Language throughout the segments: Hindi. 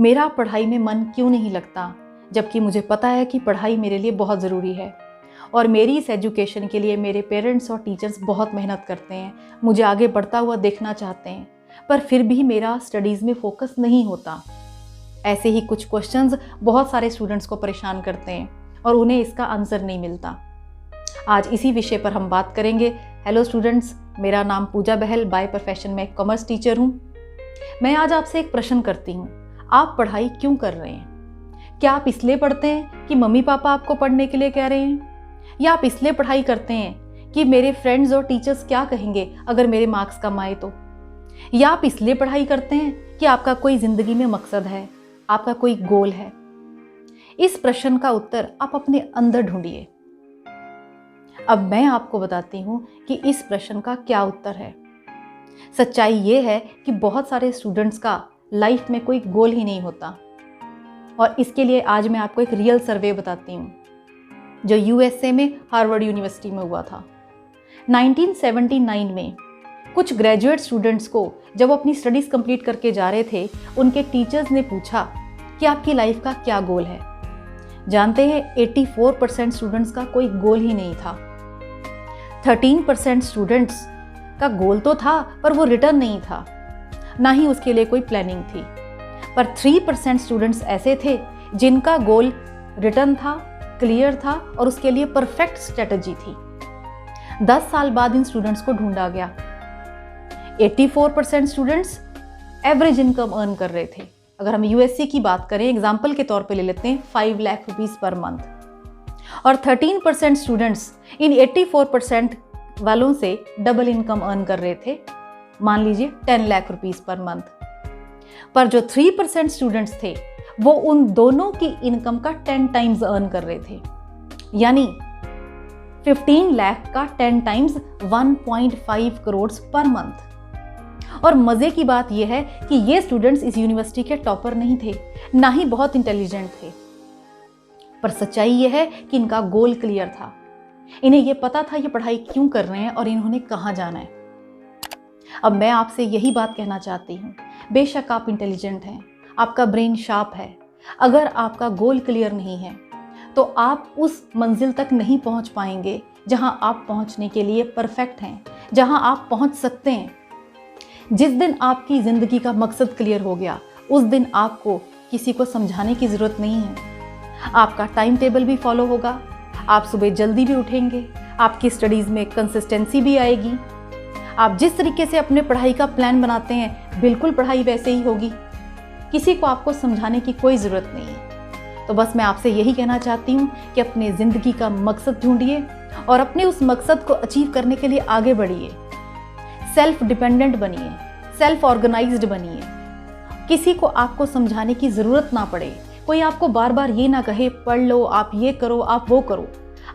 मेरा पढ़ाई में मन क्यों नहीं लगता, जबकि मुझे पता है कि पढ़ाई मेरे लिए बहुत ज़रूरी है और मेरी इस एजुकेशन के लिए मेरे पेरेंट्स और टीचर्स बहुत मेहनत करते हैं, मुझे आगे बढ़ता हुआ देखना चाहते हैं, पर फिर भी मेरा स्टडीज़ में फोकस नहीं होता। ऐसे ही कुछ क्वेश्चंस बहुत सारे स्टूडेंट्स को परेशान करते हैं और उन्हें इसका आंसर नहीं मिलता। आज इसी विषय पर हम बात करेंगे। हेलो स्टूडेंट्स, मेरा नाम पूजा बहल, बाय प्रोफेशन में कॉमर्स टीचर हूँ। मैं आज आपसे एक प्रश्न करती हूँ, आप पढ़ाई क्यों कर रहे हैं? क्या आप इसलिए पढ़ते हैं कि मम्मी पापा आपको पढ़ने के लिए कह रहे हैं, या आप इसलिए पढ़ाई करते हैं कि मेरे फ्रेंड्स और टीचर्स क्या कहेंगे अगर मेरे मार्क्स कम आए तो? या आप इसलिए पढ़ाई करते हैं कि आपका कोई ज़िंदगी में मकसद है, आपका कोई गोल है? इस प्रश्न का उत्तर आप अपने अंदर ढूंढिए। अब मैं आपको बताती हूँ कि इस प्रश्न का क्या उत्तर है। सच्चाई ये है कि बहुत सारे स्टूडेंट्स का लाइफ में कोई गोल ही नहीं होता, और इसके लिए आज मैं आपको एक रियल सर्वे बताती हूँ जो यूएसए में हार्वर्ड यूनिवर्सिटी में हुआ था। 1979 में कुछ ग्रेजुएट स्टूडेंट्स को जब वो अपनी स्टडीज़ कंप्लीट करके जा रहे थे, उनके टीचर्स ने पूछा कि आपकी लाइफ का क्या गोल है। जानते हैं, 84% स्टूडेंट्स का कोई गोल ही नहीं था। 13% स्टूडेंट्स का गोल तो था, पर वो रिटर्न नहीं था, ना ही उसके लिए कोई प्लानिंग थी। पर 3% स्टूडेंट्स ऐसे थे जिनका गोल रिटर्न था, क्लियर था और उसके लिए परफेक्ट स्ट्रेटजी थी। 10 साल बाद इन स्टूडेंट्स को ढूंढा गया। 84% स्टूडेंट्स एवरेज इनकम अर्न कर रहे थे। अगर हम यूएसए की बात करें, एग्जाम्पल के तौर पे ले लेते हैं, 5 लाख रुपीज़ पर मंथ। और 13% स्टूडेंट्स इन 84% वालों से डबल इनकम अर्न कर रहे थे, मान लीजिए 10 लाख रुपीज़ पर मंथ। पर जो 3% स्टूडेंट्स थे वो उन दोनों की इनकम का 10 टाइम्स अर्न कर रहे थे, यानी 15 लाख का 10 टाइम्स 1.5 करोड़ पर मंथ। और मज़े की बात यह है कि ये स्टूडेंट्स इस यूनिवर्सिटी के टॉपर नहीं थे, ना ही बहुत इंटेलिजेंट थे, पर सच्चाई यह है कि इनका गोल क्लियर था। इन्हें यह पता था ये पढ़ाई क्यों कर रहे हैं और इन्होंने कहाँ जाना है। अब मैं आपसे यही बात कहना चाहती हूँ, बेशक आप इंटेलिजेंट हैं, आपका ब्रेन शार्प है, अगर आपका गोल क्लियर नहीं है तो आप उस मंजिल तक नहीं पहुँच पाएंगे जहाँ आप पहुँचने के लिए परफेक्ट हैं, जहाँ आप पहुँच सकते हैं। जिस दिन आपकी ज़िंदगी का मकसद क्लियर हो गया, उस दिन आपको किसी को समझाने की ज़रूरत नहीं है। आपका टाइम टेबल भी फॉलो होगा, आप सुबह जल्दी भी उठेंगे, आपकी स्टडीज़ में कंसिस्टेंसी भी आएगी। आप जिस तरीके से अपने पढ़ाई का प्लान बनाते हैं, बिल्कुल पढ़ाई वैसे ही होगी। किसी को आपको समझाने की कोई ज़रूरत नहीं है। तो बस मैं आपसे यही कहना चाहती हूँ कि अपने ज़िंदगी का मकसद ढूंढिए और अपने उस मकसद को अचीव करने के लिए आगे बढ़िए। सेल्फ डिपेंडेंट बनिए, सेल्फ ऑर्गेनाइज्ड बनिए। किसी को आपको समझाने की ज़रूरत ना पड़े, कोई आपको बार बार ये ना कहे पढ़ लो, आप ये करो, आप वो करो।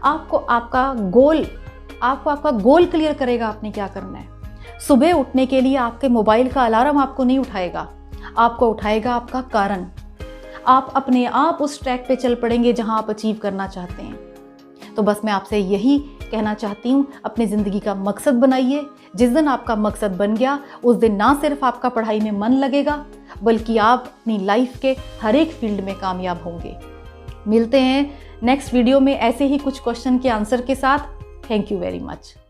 आपको आपका गोल क्लियर करेगा आपने क्या करना है। सुबह उठने के लिए आपके मोबाइल का अलार्म आपको नहीं उठाएगा, आपको उठाएगा आपका कारण। आप अपने आप उस ट्रैक पे चल पड़ेंगे जहां आप अचीव करना चाहते हैं। तो बस मैं आपसे यही कहना चाहती हूँ, अपनी ज़िंदगी का मकसद बनाइए। जिस दिन आपका मकसद बन गया, उस दिन ना सिर्फ आपका पढ़ाई में मन लगेगा, बल्कि आप अपनी लाइफ के हर एक फील्ड में कामयाब होंगे। मिलते हैं नेक्स्ट वीडियो में ऐसे ही कुछ क्वेश्चन के आंसर के साथ। Thank you very much.